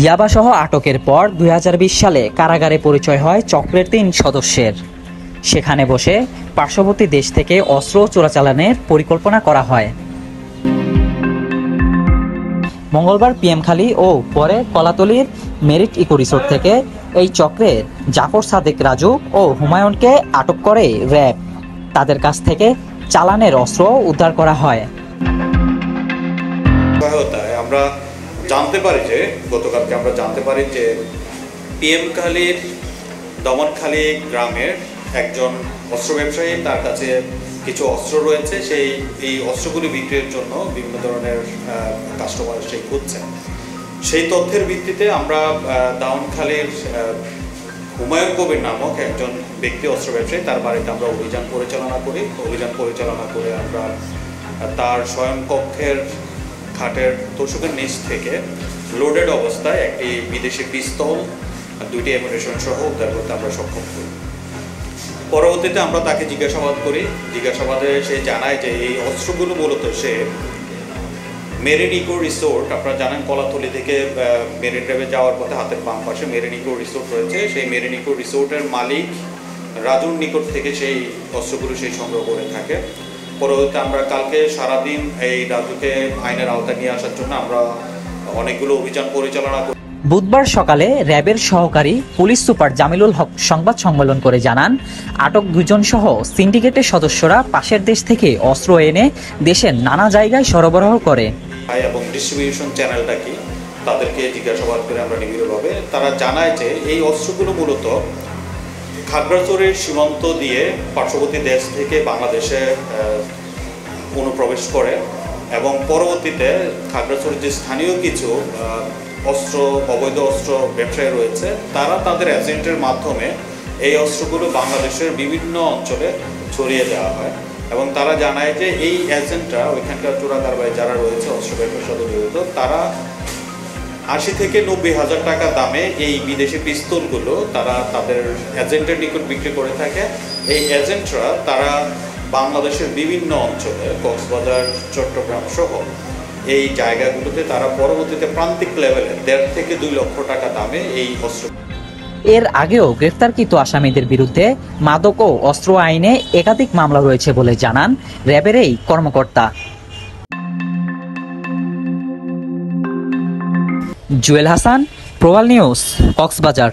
ইয়াবাসহ আটকের পর ২০২০ সালে কারাগারে পরিচয় হয় চক্রের ৩ সদস্যের। সেখানে বসে পার্শ্ববর্তী দেশ থেকে অস্ত্র চোরাচালানের পরিকল্পনা করা হয়। মঙ্গলবার পিএমখালী ও পরে কলাতলীর মেরিট ইকো রিসোর্ট থেকে এই চক্রের জাফর সাদেক রাজু ও হুমায়ুনকে আটক করে র্যাব। তাদের কাছ থেকে চালানের অস্ত্র উদ্ধার করা হয়। আমরা গতকালকে জানতে পারি যে পিএমখালীর দমনখালী গ্রামের একজন অস্ত্র ব্যবসায়ী, তার কাছে কিছু অস্ত্র রয়েছে। এই অস্ত্রগুলি বিক্রির জন্য বিভিন্ন ধরনের কাস্টমার সে খুঁজছেন। সেই তথ্যের ভিত্তিতে আমরা দাউনখালীর হুমায়ুন কবির নামক একজন ব্যক্তি অস্ত্র ব্যবসায়ী, তার বাড়িতে আমরা অভিযান পরিচালনা করে আমরা তার শয়নকক্ষের খাটের তোষকের নিচ থেকে লোডেড অবস্থায় একটি বিদেশি পিস্তল, 2টি অ্যামুনিশন সহ উদ্ধার করতে আমরা সক্ষম করি। পরবর্তীতে আমরা তাকে জিজ্ঞাসাবাদ করি। জিজ্ঞাসাবাদে সে জানায় যে এই অস্ত্রগুলো মূলত সে মেরিন ইকো রিসোর্ট, আপনারা জানেন কলাতলী থেকে মেরিন ড্রাইভে যাওয়ার পথে হাতের বাম পাশে মেরিন ইকো রিসোর্ট রয়েছে। সেই মেরিন ইকো রিসোর্টের মালিক রাজুর নিকট থেকে সেই অস্ত্রগুলো সংগ্রহ করে থাকে। পরবর্তীতে আমরা কালকে সারাদিন এই রাজুকে আইনের আওতায় নিয়ে আসার জন্য আমরা অনেকগুলো অভিযান পরিচালনা করি। বুধবার সকালে র্যাবের সহকারী পুলিশ সুপার জামিলুল হক সংবাদ সম্মেলন করে জানান, আটক 2 জন সহ সিন্ডিকেটের সদস্যরা পাশের দেশ থেকে অস্ত্র এনে দেশের নানা জায়গায় সরবরাহ করে এবং ডিস্ট্রিবিউশন চ্যানেলটা কি তাদেরকে জিজ্ঞাসাবাদ করে আমরা নিবিড়ভাবে তারা জানায় যে এই অস্ত্রগুলো মূলত খাগড়াছড়ির সীমান্ত দিয়ে পার্শ্ববর্তী দেশ থেকে বাংলাদেশে অনুপ্রবেশ করে এবং পরবর্তীতে খাগড়াছড়ির যে স্থানীয় কিছু অবৈধ অস্ত্র ব্যবসায়ী রয়েছে, তারা তাদের এজেন্টের মাধ্যমে এই অস্ত্রগুলো বাংলাদেশের বিভিন্ন অঞ্চলে ছড়িয়ে দেওয়া হয় এবং তারা জানায় যে এই এজেন্টরা ওইখানকার চোরাকারবারি যারা রয়েছে অস্ত্র ব্যবসার সাথে জড়িত, তারা 80 থেকে 90 হাজার টাকা দামে এই বিদেশি পিস্তলগুলো তারা তাদের এজেন্টের নিকট বিক্রি করে থাকে। এই এজেন্টরা তারা বাংলাদেশের বিভিন্ন অঞ্চলে কক্সবাজার, চট্টগ্রাম সহ এই জায়গাগুলোতে তারা পরবর্তীতে প্রান্তিক লেভেলে 1.5 থেকে 2 লক্ষ টাকা দামে এই অস্ত্র। এর আগেও গ্রেফতারকৃত আসামিদের বিরুদ্ধে মাদক ও অস্ত্র আইনে একাধিক মামলা রয়েছে বলে জানান র্যাবের এই কর্মকর্তা। জুয়েল হাসান, প্রবাল নিউজ, কক্সবাজার।